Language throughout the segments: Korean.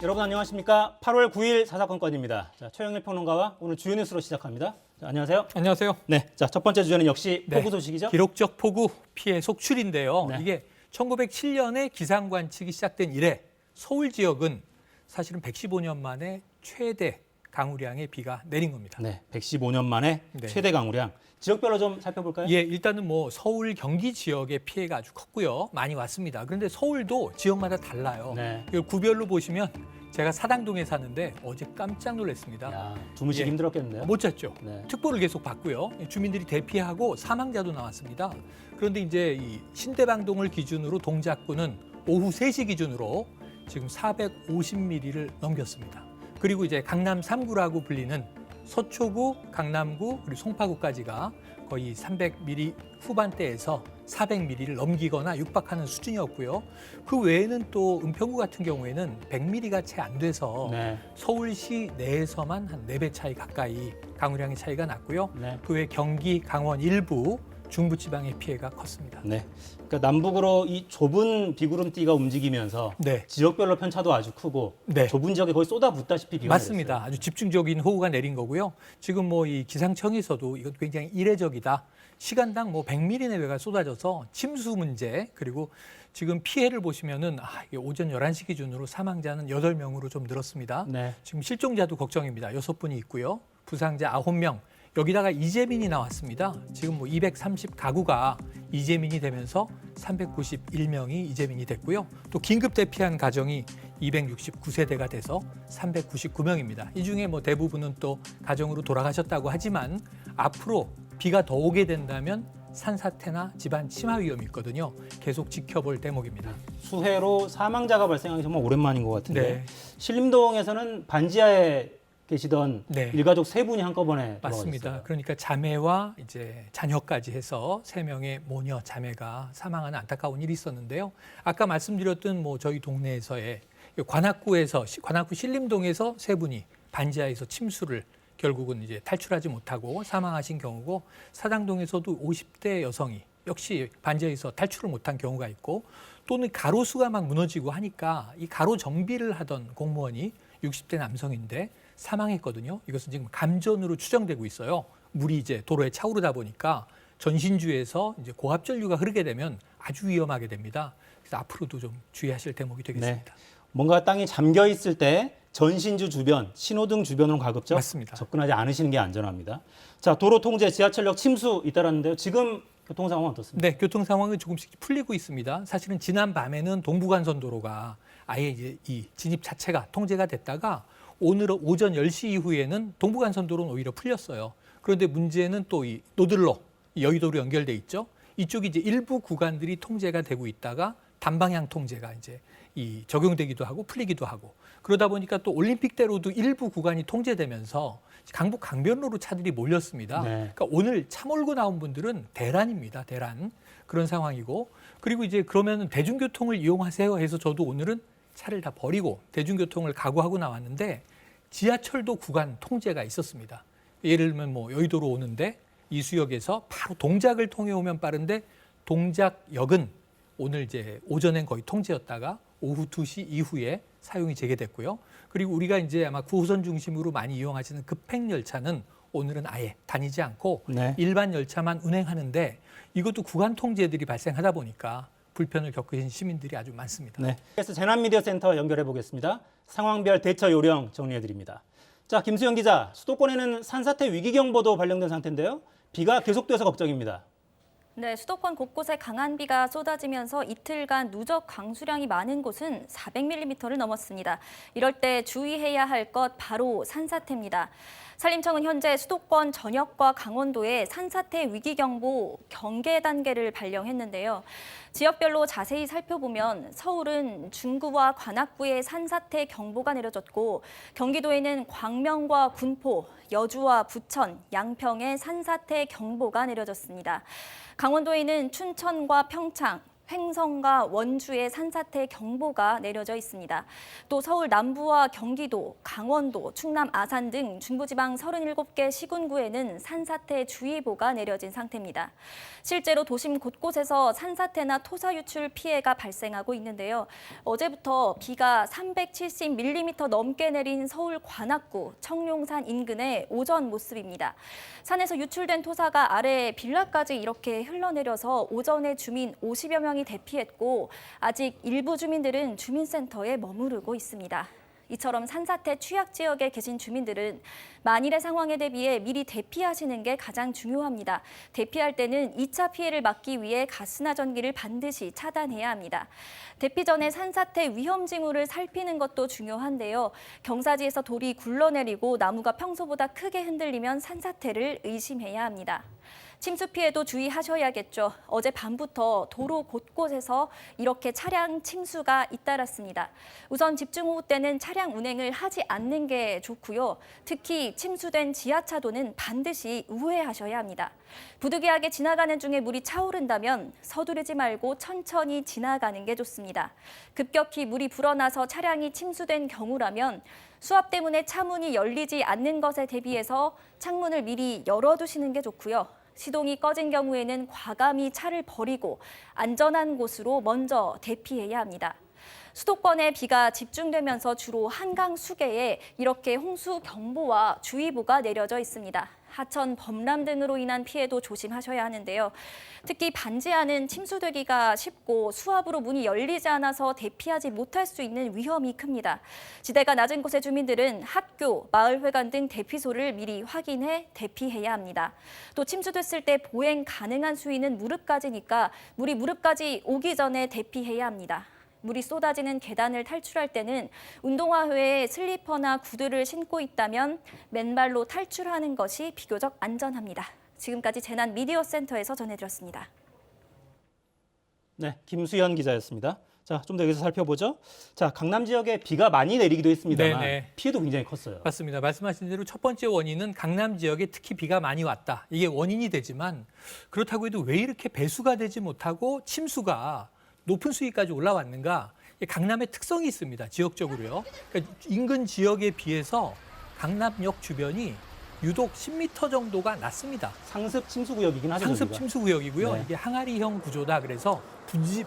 여러분 안녕하십니까? 8월 9일 사사건건입니다. 자, 최영일 평론가와 오늘 주요 뉴스로 시작합니다. 자, 안녕하세요. 안녕하세요. 네, 자, 첫 번째 주제는 역시 네, 폭우 소식이죠? 기록적 폭우 피해 속출인데요. 네. 이게 1907년에 기상 관측이 시작된 이래 서울 지역은 사실은 115년 만에 최대 강우량의 비가 내린 겁니다. 네, 115년 만에 네. 최대 강우량. 지역별로 좀 살펴볼까요? 예, 일단은 뭐 서울, 경기 지역의 피해가 아주 컸고요. 많이 왔습니다. 그런데 서울도 지역마다 달라요. 네. 이걸 구별로 보시면 제가 사당동에 사는데 어제 깜짝 놀랐습니다. 야, 주무시기 예. 힘들었겠는데요? 못 잤죠. 네. 특보를 계속 받고요. 주민들이 대피하고 사망자도 나왔습니다. 그런데 이제 이 신대방동을 기준으로 동작구는 오후 3시 기준으로 지금 450mm를 넘겼습니다. 그리고 이제 강남 3구라고 불리는 서초구, 강남구, 그리고 송파구까지가 거의 300mm 후반대에서 400mm를 넘기거나 육박하는 수준이었고요. 그 외에는 또 은평구 같은 경우에는 100mm가 채 안 돼서 네. 서울시 내에서만 한 4배 차이 가까이 강우량의 차이가 났고요. 네. 그 외 경기, 강원 일부, 중부지방의 피해가 컸습니다. 네. 그러니까 남북으로 이 좁은 비구름띠가 움직이면서 네. 지역별로 편차도 아주 크고 네. 좁은 지역에 거의 쏟아붓다시피 비가 맞습니다. 내렸어요. 아주 집중적인 호우가 내린 거고요. 지금 뭐 이 기상청에서도 이것 굉장히 이례적이다. 시간당 뭐 100mm 내외가 쏟아져서 침수 문제 그리고 지금 피해를 보시면은 이게 오전 11시 기준으로 사망자는 8명으로 좀 늘었습니다. 네. 지금 실종자도 걱정입니다. 6분이 있고요. 부상자 9명. 여기다가 이재민이 나왔습니다. 지금 뭐 230가구가 이재민이 되면서 391명이 이재민이 됐고요. 또 긴급 대피한 가정이 269세대가 돼서 399명입니다. 이 중에 뭐 대부분은 또 가정으로 돌아가셨다고 하지만 앞으로 비가 더 오게 된다면 산사태나 집안 침하 위험이 있거든요. 계속 지켜볼 대목입니다. 수해로 사망자가 발생한 게 정말 오랜만인 것 같은데 네. 신림동에서는 반지하에 계시던 네. 일가족 3분이 한꺼번에 맞습니다. 돌아가셨어요. 그러니까 자매와 이제 자녀까지 해서 3명의 모녀 자매가 사망하는 안타까운 일이 있었는데요. 아까 말씀드렸던 뭐 저희 동네에서의 관악구 신림동에서 3분이 반지하에서 침수를 결국은 이제 탈출하지 못하고 사망하신 경우고 사당동에서도 50대 여성이 역시 반지하에서 탈출을 못한 경우가 있고 또는 가로수가 막 무너지고 하니까 이 가로 정비를 하던 공무원이 60대 남성인데 사망했거든요. 이것은 지금 감전으로 추정되고 있어요. 물이 이제 도로에 차오르다 보니까 전신주에서 이제 고압 전류가 흐르게 되면 아주 위험하게 됩니다. 그래서 앞으로도 좀 주의하실 대목이 되겠습니다. 네. 뭔가 땅이 잠겨 있을 때 전신주 주변, 신호등 주변으로 가급적 맞습니다. 접근하지 않으시는 게 안전합니다. 자, 도로 통제, 지하철역 침수 잇따랐는데요. 지금 교통 상황 어떻습니까? 네, 교통 상황은 조금씩 풀리고 있습니다. 사실은 지난 밤에는 동부간선 도로가 아예 이제 이 진입 자체가 통제가 됐다가 오늘 오전 10시 이후에는 동부간선 도로는 오히려 풀렸어요. 그런데 문제는 또 이 노들로 여의도로 연결돼 있죠. 이쪽이 이제 일부 구간들이 통제가 되고 있다가 단방향 통제가 이제 이 적용되기도 하고 풀리기도 하고 그러다 보니까 또 올림픽대로도 일부 구간이 통제되면서 강북 강변로로 차들이 몰렸습니다. 네. 그러니까 오늘 차 몰고 나온 분들은 대란입니다. 대란 그런 상황이고 그리고 이제 그러면 대중교통을 이용하세요 해서 저도 오늘은 차를 다 버리고 대중교통을 각오하고 나왔는데 지하철도 구간 통제가 있었습니다. 예를 들면 뭐 여의도로 오는데 이수역에서 바로 동작을 통해 오면 빠른데 동작역은 오늘 이제 오전엔 거의 통제였다가 오후 2시 이후에 사용이 재개됐고요. 그리고 우리가 이제 아마 9호선 중심으로 많이 이용하시는 급행 열차는 오늘은 아예 다니지 않고 네. 일반 열차만 운행하는데 이것도 구간 통제들이 발생하다 보니까 불편을 겪으신 시민들이 아주 많습니다. 네. 그래서 재난미디어센터 연결해 보겠습니다. 상황별 대처 요령 정리해 드립니다. 자, 김수영 기자, 수도권에는 산사태 위기경보도 발령된 상태인데요. 비가 계속돼서 걱정입니다. 네, 수도권 곳곳에 강한 비가 쏟아지면서 이틀간 누적 강수량이 많은 곳은 400mm를 넘었습니다. 이럴 때 주의해야 할 것 바로 산사태입니다. 산림청은 현재 수도권 전역과 강원도에 산사태 위기경보 경계 단계를 발령했는데요. 지역별로 자세히 살펴보면 서울은 중구와 관악구에 산사태 경보가 내려졌고 경기도에는 광명과 군포, 여주와 부천, 양평에 산사태 경보가 내려졌습니다. 강원도에는 춘천과 평창, 횡성과 원주에 산사태 경보가 내려져 있습니다. 또 서울 남부와 경기도, 강원도, 충남 아산 등 중부지방 37개 시군구에는 산사태 주의보가 내려진 상태입니다. 실제로 도심 곳곳에서 산사태나 토사 유출 피해가 발생하고 있는데요. 어제부터 비가 370mm 넘게 내린 서울 관악구, 청룡산 인근의 오전 모습입니다. 산에서 유출된 토사가 아래 빌라까지 이렇게 흘러내려서 오전에 주민 50여 명이 대피했고 아직 일부 주민들은 주민센터에 머무르고 있습니다. 이처럼 산사태 취약 지역에 계신 주민들은 만일의 상황에 대비해 미리 대피하시는 게 가장 중요합니다. 대피할 때는 2차 피해를 막기 위해 가스나 전기를 반드시 차단해야 합니다. 대피 전에 산사태 위험 징후를 살피는 것도 중요한데요. 경사지에서 돌이 굴러내리고 나무가 평소보다 크게 흔들리면 산사태를 의심해야 합니다. 침수 피해도 주의하셔야겠죠. 어제 밤부터 도로 곳곳에서 이렇게 차량 침수가 잇따랐습니다. 우선 집중호우 때는 차량 운행을 하지 않는 게 좋고요. 특히 침수된 지하차도는 반드시 우회하셔야 합니다. 부득이하게 지나가는 중에 물이 차오른다면 서두르지 말고 천천히 지나가는 게 좋습니다. 급격히 물이 불어나서 차량이 침수된 경우라면 수압 때문에 차문이 열리지 않는 것에 대비해서 창문을 미리 열어두시는 게 좋고요. 시동이 꺼진 경우에는 과감히 차를 버리고 안전한 곳으로 먼저 대피해야 합니다. 수도권에 비가 집중되면서 주로 한강 수계에 이렇게 홍수 경보와 주의보가 내려져 있습니다. 하천, 범람 등으로 인한 피해도 조심하셔야 하는데요. 특히 반지하는 침수되기가 쉽고 수압으로 문이 열리지 않아서 대피하지 못할 수 있는 위험이 큽니다. 지대가 낮은 곳의 주민들은 학교, 마을회관 등 대피소를 미리 확인해 대피해야 합니다. 또 침수됐을 때 보행 가능한 수위는 무릎까지니까 물이 무릎까지 오기 전에 대피해야 합니다. 물이 쏟아지는 계단을 탈출할 때는 운동화 외에 슬리퍼나 구두를 신고 있다면 맨발로 탈출하는 것이 비교적 안전합니다. 지금까지 재난 미디어 센터에서 전해드렸습니다. 네, 김수현 기자였습니다. 자, 좀 더 여기서 살펴보죠. 자, 강남 지역에 비가 많이 내리기도 했습니다만 네네. 피해도 굉장히 컸어요. 맞습니다. 말씀하신 대로 첫 번째 원인은 강남 지역에 특히 비가 많이 왔다. 이게 원인이 되지만 그렇다고 해도 왜 이렇게 배수가 되지 못하고 침수가 높은 수위까지 올라왔는가? 강남의 특성이 있습니다. 지역적으로요. 그러니까 인근 지역에 비해서 강남역 주변이 유독 10m 정도가 낮습니다. 상습 침수 구역이긴 하죠. 상습 저기가. 침수 구역이고요. 네. 이게 항아리형 구조다. 그래서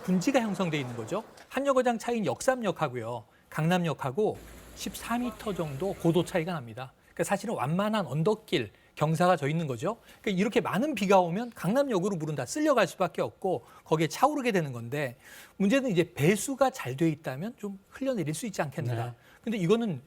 분지가 형성돼 있는 거죠. 한여거장 차이인 역삼역하고요. 강남역하고 14m 정도 고도 차이가 납니다. 그러니까 사실은 완만한 언덕길, 경사가 져 있는 거죠. 그러니까 이렇게 많은 비가 오면 강남역으로 물은 다 쓸려갈 수밖에 없고 거기에 차오르게 되는 건데 문제는 이제 배수가 잘 돼 있다면 좀 흘려내릴 수 있지 않겠는가. 근데 이거는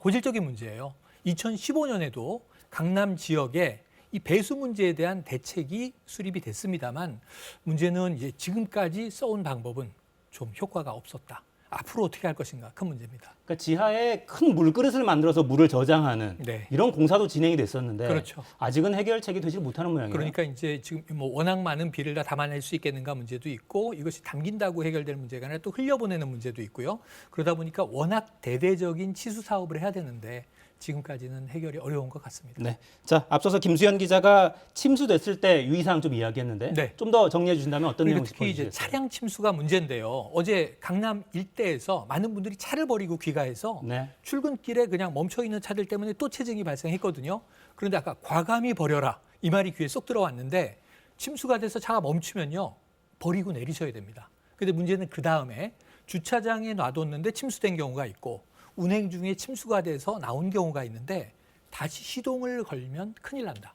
고질적인 문제예요. 2015년에도 강남 지역에 이 배수 문제에 대한 대책이 수립이 됐습니다만 문제는 이제 지금까지 써온 방법은 좀 효과가 없었다. 앞으로 어떻게 할 것인가 큰 문제입니다. 그러니까 지하에 큰 물그릇을 만들어서 물을 저장하는 네. 이런 공사도 진행이 됐었는데 그렇죠. 아직은 해결책이 되지 못하는 모양이에요. 그러니까 이제 지금 뭐 워낙 많은 비를 다 담아낼 수 있겠는가 문제도 있고 이것이 담긴다고 해결될 문제가 아니라 또 흘려보내는 문제도 있고요. 그러다 보니까 워낙 대대적인 치수 사업을 해야 되는데 지금까지는 해결이 어려운 것 같습니다. 네. 자, 앞서서 김수현 기자가 침수됐을 때 유의사항 좀 이야기했는데 네. 좀 더 정리해 주신다면 어떤 그리고 내용을 특히 이제 짚어주시겠어요? 차량 침수가 문제인데요. 어제 강남 일대에서 많은 분들이 차를 버리고 귀가해서 네. 출근길에 그냥 멈춰 있는 차들 때문에 또 체증이 발생했거든요. 그런데 아까 과감히 버려라 이 말이 귀에 쏙 들어왔는데 침수가 돼서 차가 멈추면요 버리고 내리셔야 됩니다. 근데 문제는 그 다음에 주차장에 놔뒀는데 침수된 경우가 있고 운행 중에 침수가 돼서 나온 경우가 있는데 다시 시동을 걸면 큰일 난다.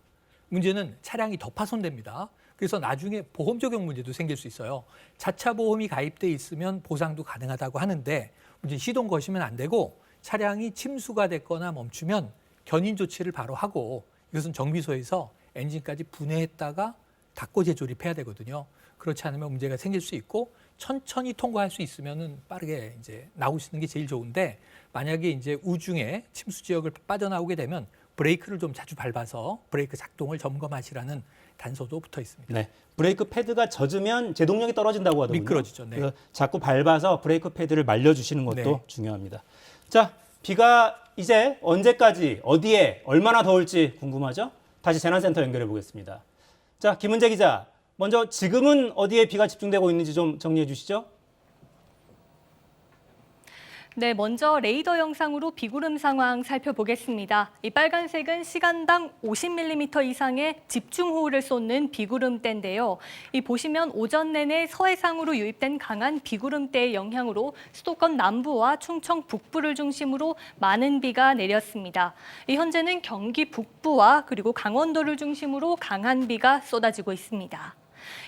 문제는 차량이 더 파손됩니다. 그래서 나중에 보험 적용 문제도 생길 수 있어요. 자차 보험이 가입돼 있으면 보상도 가능하다고 하는데 문제 시동 거시면 안 되고 차량이 침수가 됐거나 멈추면 견인 조치를 바로 하고 이것은 정비소에서 엔진까지 분해했다가 닦고 재조립해야 되거든요. 그렇지 않으면 문제가 생길 수 있고 천천히 통과할 수 있으면은 빠르게 이제 나오시는 게 제일 좋은데 만약에 이제 우중에 침수 지역을 빠져나오게 되면 브레이크를 좀 자주 밟아서 브레이크 작동을 점검하시라는 단서도 붙어 있습니다. 네. 브레이크 패드가 젖으면 제동력이 떨어진다고 하더군요. 미끄러지죠. 네. 그래서 자꾸 밟아서 브레이크 패드를 말려주시는 것도 네. 중요합니다. 자, 비가 이제 언제까지 어디에 얼마나 더울지 궁금하죠? 다시 재난센터 연결해 보겠습니다. 자, 김은재 기자, 먼저 지금은 어디에 비가 집중되고 있는지 좀 정리해 주시죠. 네, 먼저 레이더 영상으로 비구름 상황 살펴보겠습니다. 이 빨간색은 시간당 50mm 이상의 집중호우를 쏟는 비구름대인데요. 이 보시면 오전 내내 서해상으로 유입된 강한 비구름대의 영향으로 수도권 남부와 충청 북부를 중심으로 많은 비가 내렸습니다. 이 현재는 경기 북부와 그리고 강원도를 중심으로 강한 비가 쏟아지고 있습니다.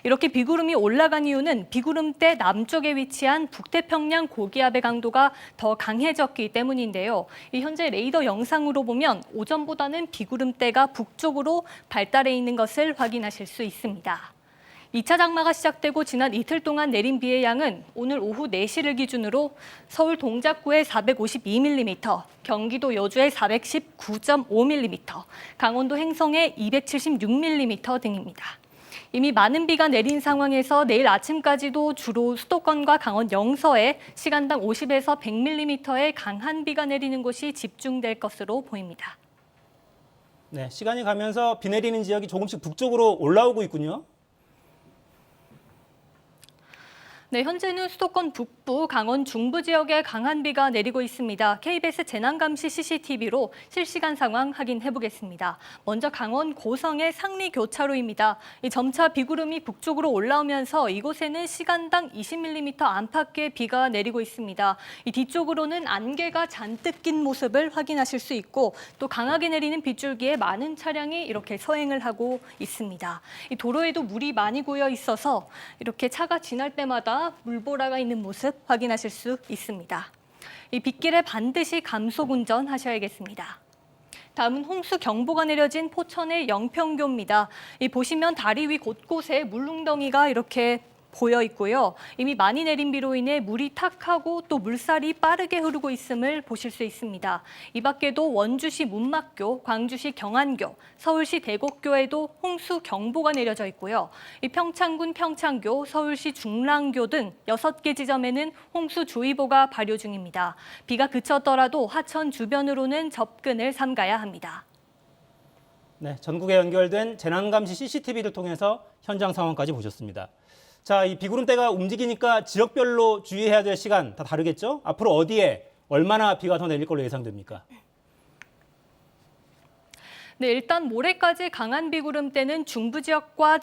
이렇게 비구름이 올라간 이유는 비구름대 남쪽에 위치한 북태평양 고기압의 강도가 더 강해졌기 때문인데요. 이 현재 레이더 영상으로 보면 오전보다는 비구름대가 북쪽으로 발달해 있는 것을 확인하실 수 있습니다. 2차 장마가 시작되고 지난 이틀 동안 내린 비의 양은 오늘 오후 4시를 기준으로 서울 동작구에 452mm, 경기도 여주에 419.5mm, 강원도 행성에 276mm 등입니다. 이미 많은 비가 내린 상황에서 내일 아침까지도 주로 수도권과 강원 영서에 시간당 50에서 100mm의 강한 비가 내리는 곳이 집중될 것으로 보입니다. 네, 시간이 가면서 비 내리는 지역이 조금씩 북쪽으로 올라오고 있군요. 네, 현재는 수도권 북부, 강원 중부 지역에 강한 비가 내리고 있습니다. KBS 재난감시 CCTV로 실시간 상황 확인해 보겠습니다. 먼저 강원 고성의 상리 교차로입니다. 이 점차 비구름이 북쪽으로 올라오면서 이곳에는 시간당 20mm 안팎의 비가 내리고 있습니다. 이 뒤쪽으로는 안개가 잔뜩 낀 모습을 확인하실 수 있고 또 강하게 내리는 빗줄기에 많은 차량이 이렇게 서행을 하고 있습니다. 이 도로에도 물이 많이 고여 있어서 이렇게 차가 지날 때마다 물보라가 있는 모습 확인하실 수 있습니다. 이 빗길에 반드시 감속 운전하셔야겠습니다. 다음은 홍수 경보가 내려진 포천의 영평교입니다. 이 보시면 다리 위 곳곳에 물웅덩이가 이렇게 보여 있고요. 이미 많이 내린 비로 인해 물이 탁하고 또 물살이 빠르게 흐르고 있음을 보실 수 있습니다. 이 밖에도 원주시 문막교, 광주시 경안교, 서울시 대곡교에도 홍수 경보가 내려져 있고요. 이 평창군 평창교, 서울시 중랑교 등 6개 지점에는 홍수주의보가 발효 중입니다. 비가 그쳤더라도 하천 주변으로는 접근을 삼가야 합니다. 네, 전국에 연결된 재난감시 CCTV를 통해서 현장 상황까지 보셨습니다. 자, 이 비구름대가 움직이니까 지역별로 주의해야 될 시간 다 다르겠죠? 앞으로 어디에 얼마나 비가 더 내릴 걸로 예상됩니까? 네, 일단 모레까지 강한 비구름대는 중부 지역과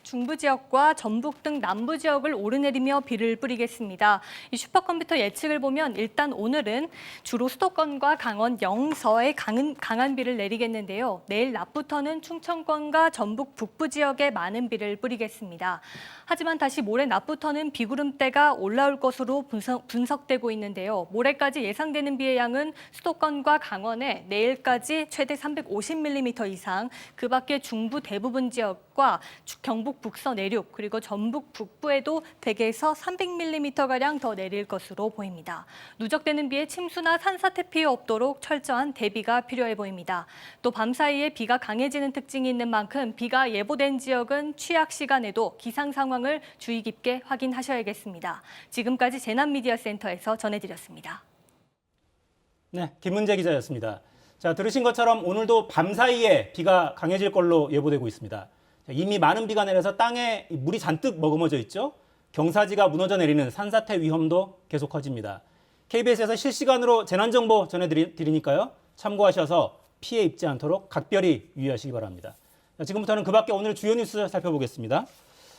중부 지역과 전북 등 남부 지역을 오르내리며 비를 뿌리겠습니다. 이 슈퍼컴퓨터 예측을 보면 일단 오늘은 주로 수도권과 강원 영서에 강한 비를 내리겠는데요. 내일 낮부터는 충청권과 전북 북부 지역에 많은 비를 뿌리겠습니다. 하지만 다시 모레 낮부터는 비구름대가 올라올 것으로 분석되고 있는데요. 모레까지 예상되는 비의 양은 수도권과 강원에 내일까지 최대 350mm 이상, 그 밖에 중부 대부분 지역과 경북 북서 내륙 그리고 전북 북부에도 대개에서 300mm가량 더 내릴 것으로 보입니다. 누적되는 비에 침수나 산사태 피해 없도록 철저한 대비가 필요해 보입니다. 또 밤 사이에 비가 강해지는 특징이 있는 만큼 비가 예보된 지역은 취약 시간에도 기상 상황을 주의 깊게 확인하셔야겠습니다. 지금까지 재난미디어센터에서 전해드렸습니다. 네, 김은재 기자였습니다. 자, 들으신 것처럼 오늘도 밤 사이에 비가 강해질 걸로 예보되고 있습니다. 이미 많은 비가 내려서 땅에 물이 잔뜩 머금어져 있죠. 경사지가 무너져 내리는 산사태 위험도 계속 커집니다. KBS에서 실시간으로 재난정보 전해드리니까요. 참고하셔서 피해 입지 않도록 각별히 유의하시기 바랍니다. 자, 지금부터는 그 밖에 오늘 주요 뉴스 살펴보겠습니다.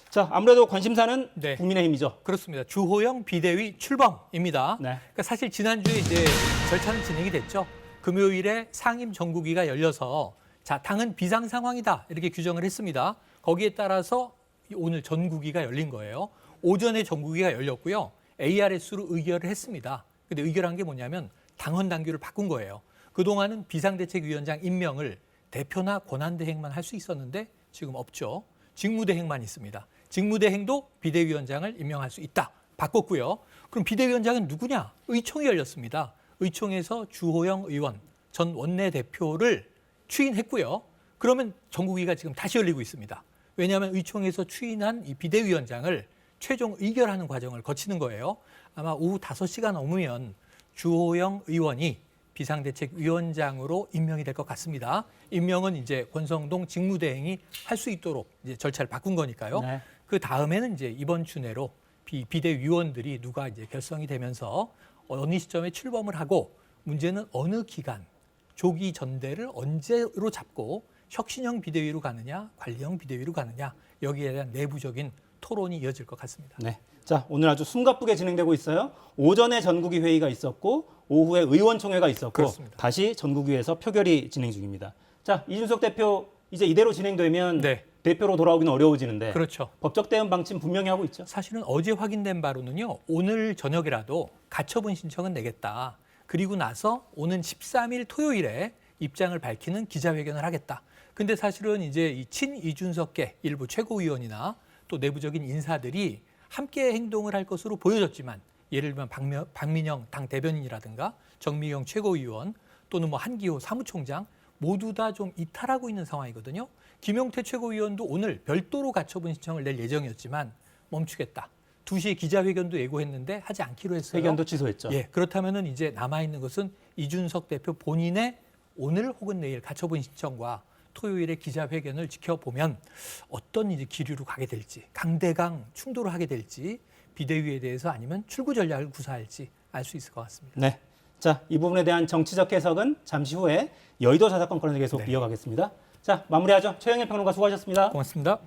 자, 아무래도 관심사는 네. 국민의힘이죠. 그렇습니다. 주호영 비대위 출범입니다. 네. 그러니까 사실 지난주에 이제 절차는 진행이 됐죠. 금요일에 상임 정국위가 열려서 자, 당은 비상 상황이다 이렇게 규정을 했습니다. 거기에 따라서 오늘 전국위가 열린 거예요. 오전에 전국위가 열렸고요. ARS로 의결을 했습니다. 근데 의결한 게 뭐냐면 당헌 당규를 바꾼 거예요. 그동안은 비상대책위원장 임명을 대표나 권한대행만 할 수 있었는데 지금 없죠. 직무대행만 있습니다. 직무대행도 비대위원장을 임명할 수 있다. 바꿨고요. 그럼 비대위원장은 누구냐? 의총이 열렸습니다. 의총에서 주호영 의원 전 원내대표를 추인했고요. 그러면 전국위가 지금 다시 열리고 있습니다. 왜냐하면 의총에서 추인한 이 비대위원장을 최종 의결하는 과정을 거치는 거예요. 아마 오후 5시가 넘으면 주호영 의원이 비상대책위원장으로 임명이 될 것 같습니다. 임명은 이제 권성동 직무대행이 할 수 있도록 이제 절차를 바꾼 거니까요. 네. 그 다음에는 이제 이번 주 내로 비대위원들이 누가 이제 결성이 되면서 어느 시점에 출범을 하고 문제는 어느 기간 조기 전대를 언제로 잡고 혁신형 비대위로 가느냐, 관리형 비대위로 가느냐 여기에 대한 내부적인 토론이 이어질 것 같습니다. 네. 자, 오늘 아주 숨가쁘게 진행되고 있어요. 오전에 전국위 회의가 있었고 오후에 의원총회가 있었고 그렇습니다. 다시 전국위에서 표결이 진행 중입니다. 자, 이준석 대표 이제 이대로 진행되면 네. 대표로 돌아오기는 어려워지는데 그렇죠. 법적 대응 방침 분명히 하고 있죠. 사실은 어제 확인된 바로는요. 오늘 저녁이라도 가처분 신청은 내겠다. 그리고 나서 오는 13일 토요일에 입장을 밝히는 기자회견을 하겠다. 근데 사실은 이제 이 친이준석계 일부 최고위원이나 또 내부적인 인사들이 함께 행동을 할 것으로 보여졌지만 예를 들면 박민영 당 대변인이라든가 정미경 최고위원 또는 뭐 한기호 사무총장 모두 다 좀 이탈하고 있는 상황이거든요. 김용태 최고위원도 오늘 별도로 가처분 신청을 낼 예정이었지만 멈추겠다. 2시에 기자회견도 예고했는데 하지 않기로 했어요. 회견도 취소했죠. 예, 그렇다면은 이제 남아있는 것은 이준석 대표 본인의 오늘 혹은 내일 가처분 신청과 토요일에 기자회견을 지켜보면 어떤 이제 기류로 가게 될지, 강대강 충돌을 하게 될지, 비대위에 대해서 아니면 출구 전략을 구사할지 알 수 있을 것 같습니다. 네. 자, 이 부분에 대한 정치적 해석은 잠시 후에 여의도 자사건 코너에 계속 네. 이어가겠습니다. 자, 마무리하죠. 최영일 평론가 수고하셨습니다. 고맙습니다.